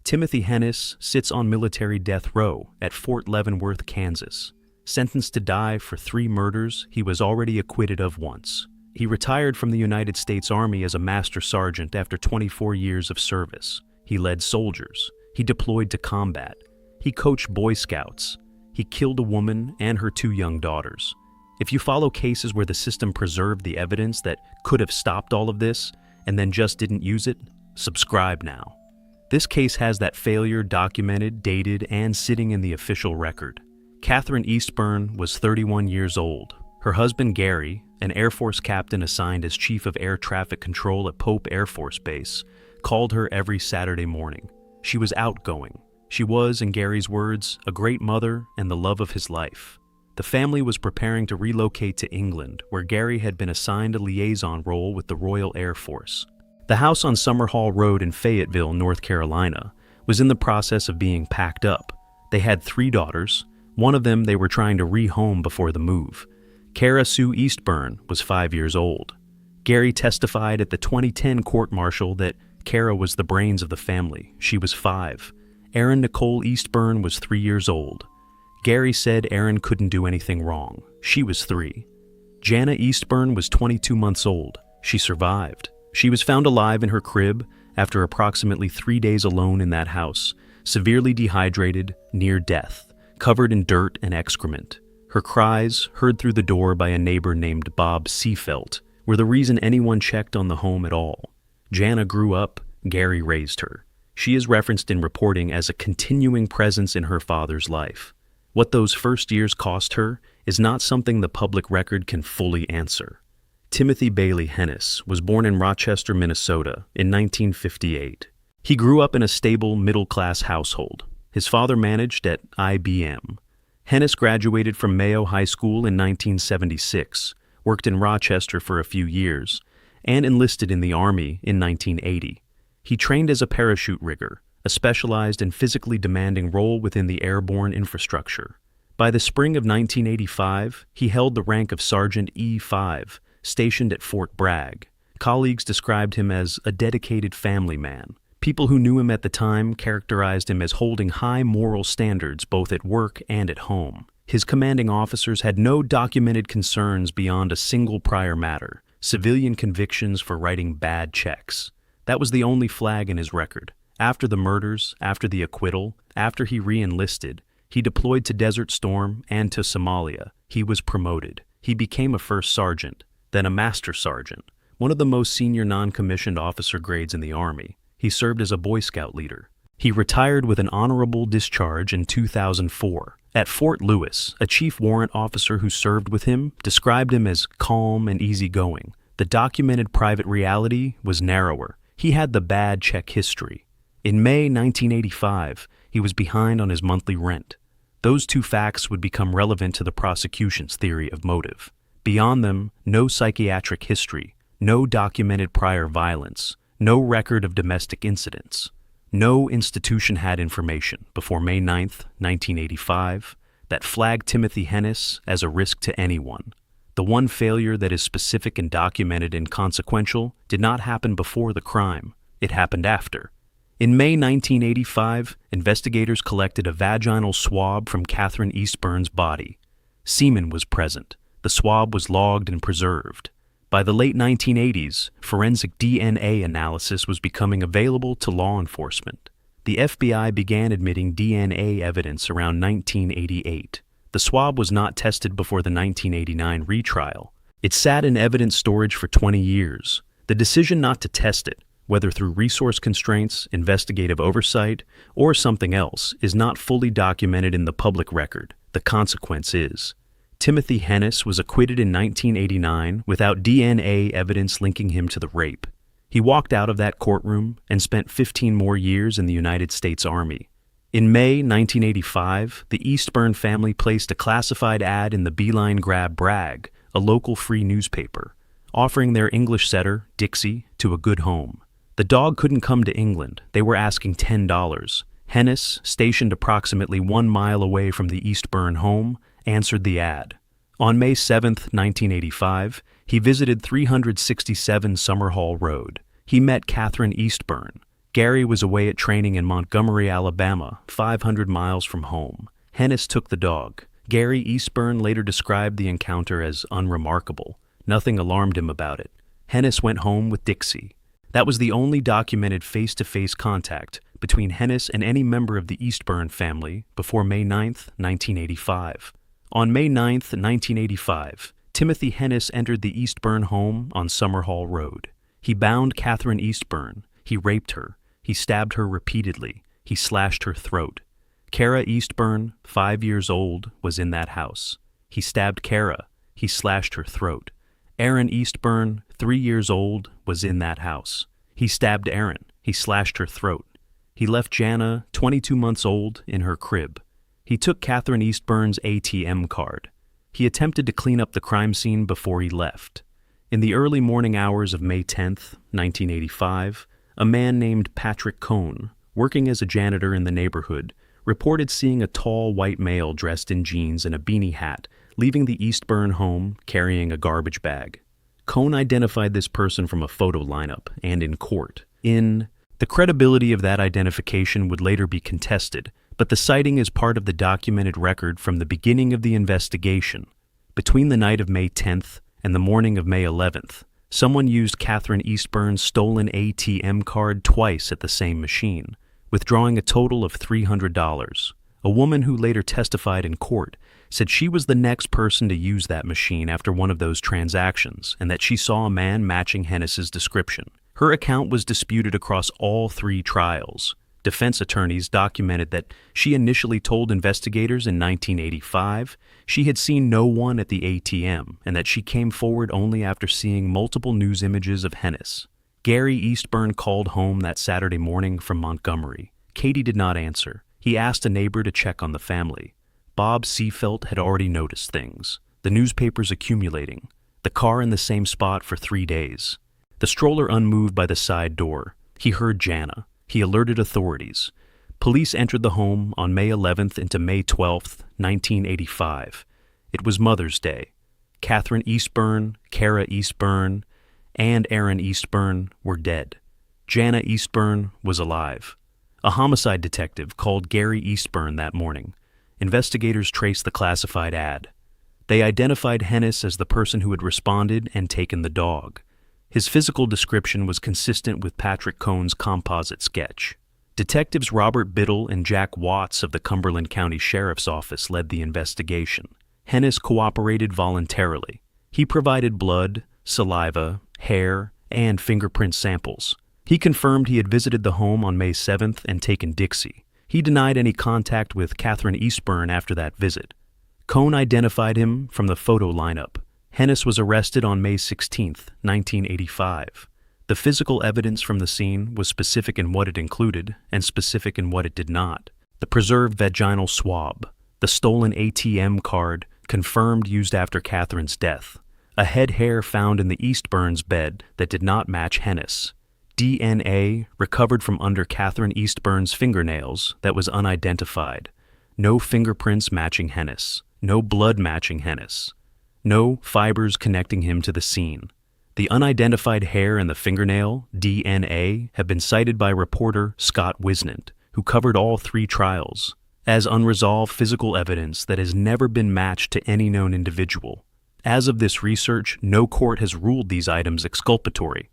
Timothy Hennis sits on military death row at Fort Leavenworth, Kansas. Sentenced to die for 3 murders he was already acquitted of once. He retired from the United States Army as a master sergeant after 24 years of service. He led soldiers. He deployed to combat. He coached Boy Scouts. He killed a woman and her 2 young daughters. If you follow cases where the system preserved the evidence that could have stopped all of this and then just didn't use it, subscribe now. This case has that failure documented, dated, and sitting in the official record. Catherine Eastburn was 31 years old. Her husband Gary, an Air Force captain assigned as Chief of Air Traffic Control at Pope Air Force Base, called her every Saturday morning. She was outgoing. She was, in Gary's words, a great mother and the love of his life. The family was preparing to relocate to England, where Gary had been assigned a liaison role with the Royal Air Force. The house on Summer Hall Road in Fayetteville, North Carolina, was in the process of being packed up. They had 3 daughters. One of them they were trying to rehome before the move. Cara Sue Eastburn was 5 years old. Gary testified at the 2010 court-martial that Cara was the brains of the family. She was 5. Erin Nicole Eastburn was 3 years old. Gary said Erin couldn't do anything wrong. She was 3. Jana Eastburn was 22 months old. She survived. She was found alive in her crib after approximately 3 days alone in that house, severely dehydrated, near death, covered in dirt and excrement. Her cries, heard through the door by a neighbor named Bob Seafelt, were the reason anyone checked on the home at all. Jana grew up. Gary raised her. She is referenced in reporting as a continuing presence in her father's life. What those first years cost her is not something the public record can fully answer. Timothy Bailey Hennis was born in Rochester, Minnesota in 1958. He grew up in a stable, middle-class household. His father managed at IBM. Hennis graduated from Mayo High School in 1976, worked in Rochester for a few years, and enlisted in the Army in 1980. He trained as a parachute rigger, a specialized and physically demanding role within the airborne infrastructure. By the spring of 1985, he held the rank of Sergeant E5, stationed at Fort Bragg. Colleagues described him as a dedicated family man. People who knew him at the time characterized him as holding high moral standards both at work and at home. His commanding officers had no documented concerns beyond a single prior matter: civilian convictions for writing bad checks. That was the only flag in his record. After the murders, after the acquittal, after he re-enlisted, he deployed to Desert Storm and to Somalia. He was promoted. He became a first sergeant, then a master sergeant, one of the most senior non-commissioned officer grades in the Army. He served as a Boy Scout leader. He retired with an honorable discharge in 2004. At Fort Lewis, a chief warrant officer who served with him described him as calm and easygoing. The documented private reality was narrower. He had the bad check history. In May 1985, he was behind on his monthly rent. Those 2 facts would become relevant to the prosecution's theory of motive. Beyond them, no psychiatric history, no documented prior violence, no record of domestic incidents. No institution had information before May 9, 1985, that flagged Timothy Hennis as a risk to anyone. The one failure that is specific and documented and consequential did not happen before the crime. It happened after. In May 1985, investigators collected a vaginal swab from Catherine Eastburn's body. Semen was present. The swab was logged and preserved. By the late 1980s, forensic DNA analysis was becoming available to law enforcement. The FBI began admitting DNA evidence around 1988. The swab was not tested before the 1989 retrial. It sat in evidence storage for 20 years. The decision not to test it, whether through resource constraints, investigative oversight, or something else, is not fully documented in the public record. The consequence is, Timothy Hennis was acquitted in 1989 without DNA evidence linking him to the rape. He walked out of that courtroom and spent 15 more years in the United States Army. In May 1985, the Eastburn family placed a classified ad in the Beeline Grab Bragg, a local free newspaper, offering their English setter, Dixie, to a good home. The dog couldn't come to England. They were asking $10. Hennis, stationed approximately 1 mile away from the Eastburn home, answered the ad. On May 7, 1985, he visited 367 Summer Hall Road. He met Catherine Eastburn. Gary was away at training in Montgomery, Alabama, 500 miles from home. Hennis took the dog. Gary Eastburn later described the encounter as unremarkable. Nothing alarmed him about it. Hennis went home with Dixie. That was the only documented face-to-face contact between Hennis and any member of the Eastburn family before May 9, 1985. On May 9, 1985, Timothy Hennis entered the Eastburn home on Summerhall Road. He bound Catherine Eastburn. He raped her. He stabbed her repeatedly. He slashed her throat. Kara Eastburn, 5 years old, was in that house. He stabbed Kara. He slashed her throat. Erin Eastburn, 3 years old, was in that house. He stabbed Erin. He slashed her throat. He left Jana, 22 months old, in her crib. He took Catherine Eastburn's ATM card. He attempted to clean up the crime scene before he left. In the early morning hours of May 10, 1985, a man named Patrick Cohn, working as a janitor in the neighborhood, reported seeing a tall white male dressed in jeans and a beanie hat leaving the Eastburn home carrying a garbage bag. Cohn identified this person from a photo lineup and in court. The credibility of that identification would later be contested, but the sighting is part of the documented record from the beginning of the investigation. Between the night of May 10th and the morning of May 11th, someone used Catherine Eastburn's stolen ATM card twice at the same machine, withdrawing a total of $300. A woman who later testified in court said she was the next person to use that machine after one of those transactions and that she saw a man matching Hennis's description. Her account was disputed across all 3 trials. Defense attorneys documented that she initially told investigators in 1985 she had seen no one at the ATM and that she came forward only after seeing multiple news images of Hennis. Gary Eastburn called home that Saturday morning from Montgomery. Katie did not answer. He asked a neighbor to check on the family. Bob Seafelt had already noticed things. The newspapers accumulating. The car in the same spot for 3 days. The stroller unmoved by the side door. He heard Jana. He alerted authorities. Police entered the home on May 11th into May 12th, 1985. It was Mother's Day. Catherine Eastburn, Kara Eastburn, and Erin Eastburn were dead. Jana Eastburn was alive. A homicide detective called Gary Eastburn that morning. Investigators traced the classified ad. They identified Hennis as the person who had responded and taken the dog. His physical description was consistent with Patrick Cohn's composite sketch. Detectives Robert Biddle and Jack Watts of the Cumberland County Sheriff's Office led the investigation. Hennis cooperated voluntarily. He provided blood, saliva, hair, and fingerprint samples. He confirmed he had visited the home on May 7th and taken Dixie. He denied any contact with Catherine Eastburn after that visit. Cohn identified him from the photo lineup. Hennis was arrested on May 16, 1985. The physical evidence from the scene was specific in what it included and specific in what it did not. The preserved vaginal swab, the stolen ATM card confirmed used after Catherine's death, a head hair found in the Eastburn's bed that did not match Hennis, DNA recovered from under Catherine Eastburn's fingernails that was unidentified, no fingerprints matching Hennis, no blood matching Hennis. No fibers connecting him to the scene. The unidentified hair and the fingernail, DNA, have been cited by reporter Scott Wisnant, who covered all 3 trials, as unresolved physical evidence that has never been matched to any known individual. As of this research, no court has ruled these items exculpatory,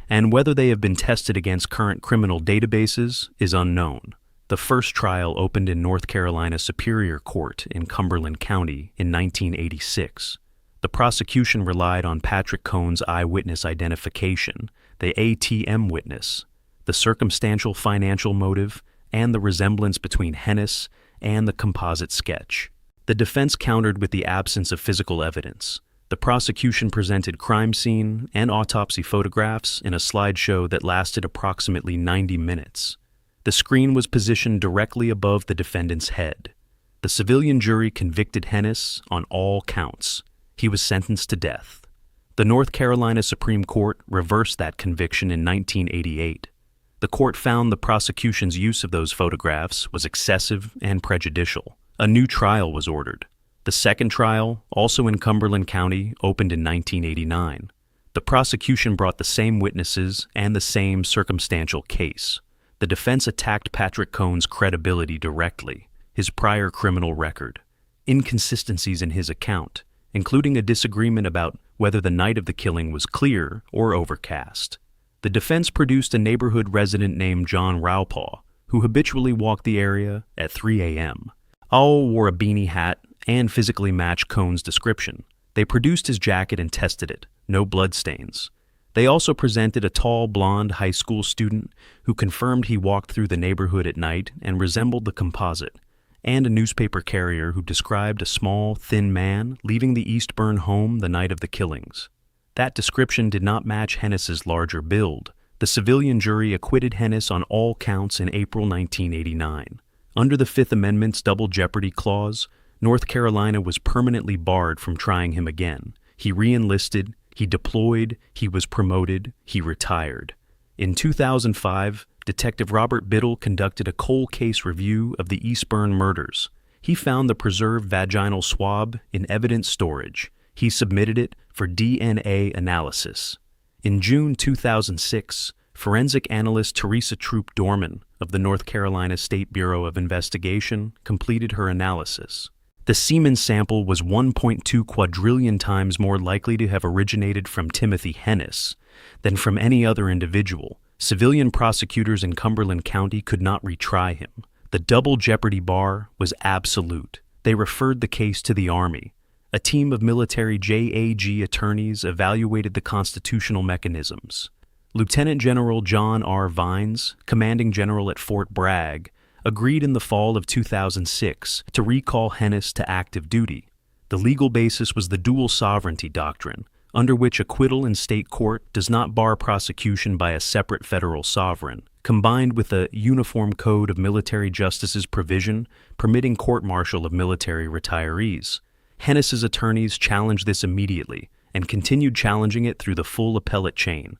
and whether they have been tested against current criminal databases is unknown. The first trial opened in North Carolina Superior Court in Cumberland County in 1986. The prosecution relied on Patrick Cohn's eyewitness identification, the ATM witness, the circumstantial financial motive, and the resemblance between Hennis and the composite sketch. The defense countered with the absence of physical evidence. The prosecution presented crime scene and autopsy photographs in a slideshow that lasted approximately 90 minutes. The screen was positioned directly above the defendant's head. The civilian jury convicted Hennis on all counts. He was sentenced to death. The North Carolina Supreme Court reversed that conviction in 1988. The court found the prosecution's use of those photographs was excessive and prejudicial. A new trial was ordered. The second trial, also in Cumberland County, opened in 1989. The prosecution brought the same witnesses and the same circumstantial case. The defense attacked Patrick Cohn's credibility directly, his prior criminal record, inconsistencies in his account, including a disagreement about whether the night of the killing was clear or overcast. The defense produced a neighborhood resident named John Raupaw, who habitually walked the area at 3 a.m. All wore a beanie hat and physically matched Cohn's description. They produced his jacket and tested it. No bloodstains. They also presented a tall, blonde high school student who confirmed he walked through the neighborhood at night and resembled the composite, and a newspaper carrier who described a small, thin man leaving the Eastburn home the night of the killings. That description did not match Hennis's larger build. The civilian jury acquitted Hennis on all counts in April 1989. Under the Fifth Amendment's double jeopardy clause, North Carolina was permanently barred from trying him again. He re-enlisted, he deployed, he was promoted, he retired. In 2005, Detective Robert Biddle conducted a cold case review of the Eastburn murders. He found the preserved vaginal swab in evidence storage. He submitted it for DNA analysis. In June 2006, forensic analyst Teresa Troop Dorman of the North Carolina State Bureau of Investigation completed her analysis. The semen sample was 1.2 quadrillion times more likely to have originated from Timothy Hennis than from any other individual. Civilian prosecutors in Cumberland County could not retry him. The double jeopardy bar was absolute. They referred the case to the Army. A team of military JAG attorneys evaluated the constitutional mechanisms. Lieutenant General John R. Vines, commanding general at Fort Bragg, agreed in the fall of 2006 to recall Hennis to active duty. The legal basis was the dual sovereignty doctrine, under which acquittal in state court does not bar prosecution by a separate federal sovereign, combined with a Uniform Code of Military Justice's provision permitting court-martial of military retirees. Hennis's attorneys challenged this immediately and continued challenging it through the full appellate chain.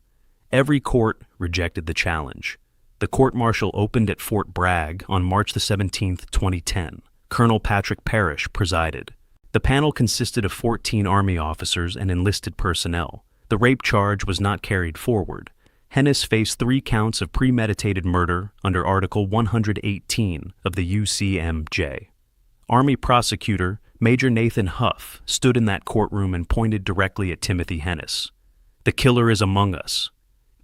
Every court rejected the challenge. The court-martial opened at Fort Bragg on March 17, 2010. Colonel Patrick Parrish presided. The panel consisted of 14 Army officers and enlisted personnel. The rape charge was not carried forward. Hennis faced 3 counts of premeditated murder under Article 118 of the UCMJ. Army prosecutor Major Nathan Huff stood in that courtroom and pointed directly at Timothy Hennis. "The killer is among us."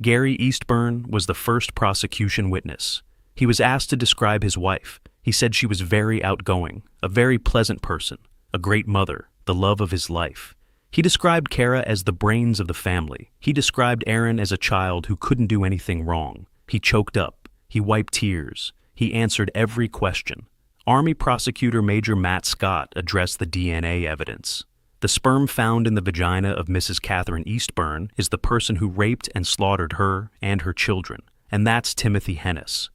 Gary Eastburn was the first prosecution witness. He was asked to describe his wife. He said she was very outgoing, a very pleasant person, a great mother, the love of his life. He described Kara as the brains of the family. He described Aaron as a child who couldn't do anything wrong. He choked up. He wiped tears. He answered every question. Army prosecutor Major Matt Scott addressed the DNA evidence. The sperm found in the vagina of Mrs. Catherine Eastburn is the person who raped and slaughtered her and her children, and that's Timothy Hennis.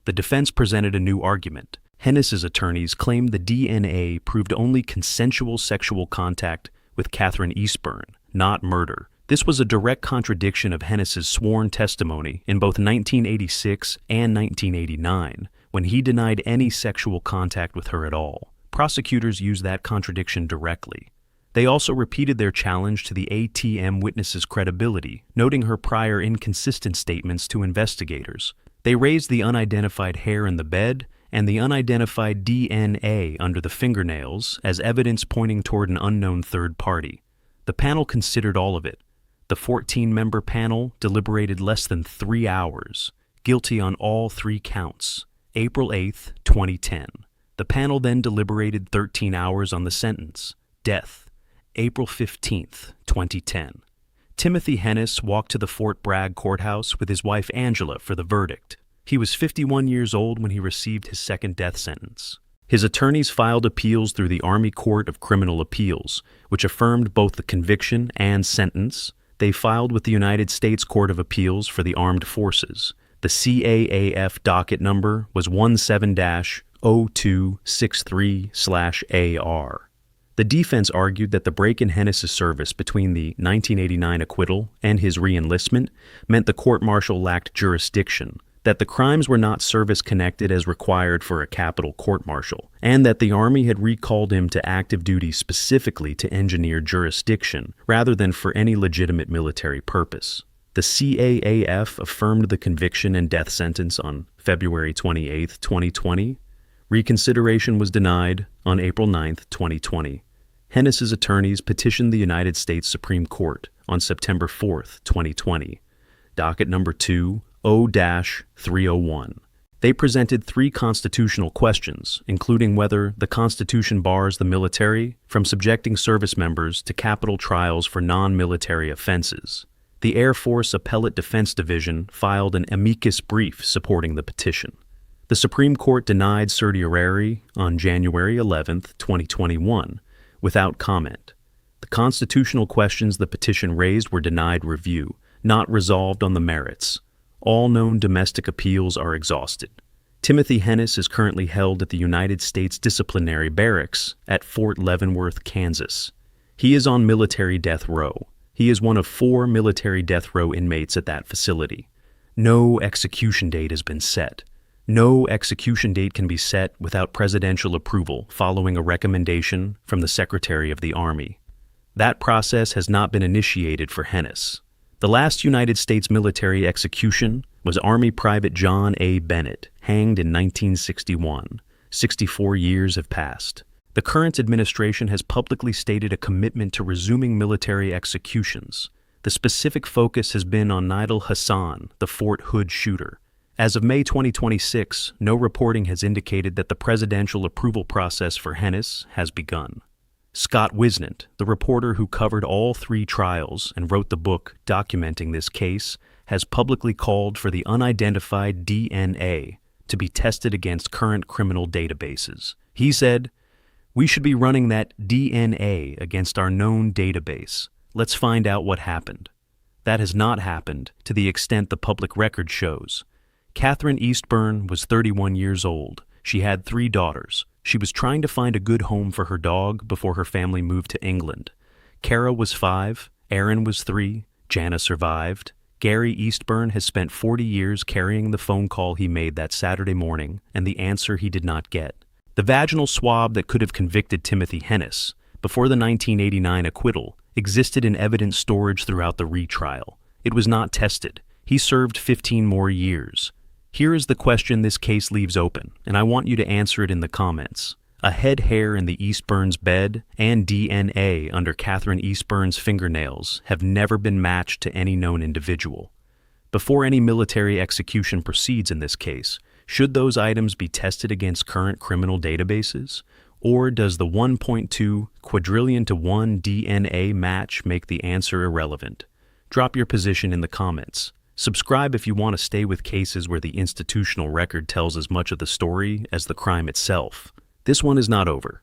The defense presented a new argument. Hennis's attorneys claimed the DNA proved only consensual sexual contact with Catherine Eastburn, not murder. This was a direct contradiction of Hennis's sworn testimony in both 1986 and 1989, when he denied any sexual contact with her at all. Prosecutors used that contradiction directly. They also repeated their challenge to the ATM witness's credibility, noting her prior inconsistent statements to investigators. They raised the unidentified hair in the bed and the unidentified DNA under the fingernails as evidence pointing toward an unknown third party. The panel considered all of it. The 14-member panel deliberated less than 3 hours, guilty on all 3 counts. April 8, 2010. The panel then deliberated 13 hours on the sentence, death. April 15, 2010. Timothy Hennis walked to the Fort Bragg courthouse with his wife Angela for the verdict. He was 51 years old when he received his second death sentence. His attorneys filed appeals through the Army Court of Criminal Appeals, which affirmed both the conviction and sentence. They filed with the United States Court of Appeals for the Armed Forces. The CAAF docket number was 17-0263/AR. The defense argued that the break in Hennis's service between the 1989 acquittal and his re-enlistment meant the court-martial lacked jurisdiction, that the crimes were not service-connected as required for a capital court-martial, and that the Army had recalled him to active duty specifically to engineer jurisdiction rather than for any legitimate military purpose. The CAAF affirmed the conviction and death sentence on February 28, 2020. Reconsideration was denied on April 9, 2020. Hennis's attorneys petitioned the United States Supreme Court on September 4, 2020. Docket number 20-301. They presented 3 constitutional questions, including whether the Constitution bars the military from subjecting service members to capital trials for non-military offenses. The Air Force Appellate Defense Division filed an amicus brief supporting the petition. The Supreme Court denied certiorari on January 11, 2021, without comment. The constitutional questions the petition raised were denied review, not resolved on the merits. All known domestic appeals are exhausted. Timothy Hennis is currently held at the United States Disciplinary Barracks at Fort Leavenworth, Kansas. He is on military death row. He is one of 4 military death row inmates at that facility. No execution date has been set. No execution date can be set without presidential approval following a recommendation from the Secretary of the Army. That process has not been initiated for Hennis. The last United States military execution was Army Private John A. Bennett, hanged in 1961. 64 years have passed. The current administration has publicly stated a commitment to resuming military executions. The specific focus has been on Nidal Hassan, the Fort Hood shooter. As of May 2026, no reporting has indicated that the presidential approval process for Hennis has begun. Scott Wisnant, the reporter who covered all 3 trials and wrote the book documenting this case, has publicly called for the unidentified DNA to be tested against current criminal databases. He said, "We should be running that DNA against our known database. Let's find out what happened." That has not happened to the extent the public record shows. Catherine Eastburn was 31 years old. She had 3 daughters. She was trying to find a good home for her dog before her family moved to England. Kara was 5, Aaron was 3, Jana survived. Gary Eastburn has spent 40 years carrying the phone call he made that Saturday morning and the answer he did not get. The vaginal swab that could have convicted Timothy Hennis before the 1989 acquittal existed in evidence storage throughout the retrial. It was not tested. He served 15 more years. Here is the question this case leaves open, and I want you to answer it in the comments. A head hair in the Eastburn's bed and DNA under Catherine Eastburn's fingernails have never been matched to any known individual. Before any military execution proceeds in this case, should those items be tested against current criminal databases? Or does the 1.2 quadrillion to 1 DNA match make the answer irrelevant? Drop your position in the comments. Subscribe if you want to stay with cases where the institutional record tells as much of the story as the crime itself. This one is not over.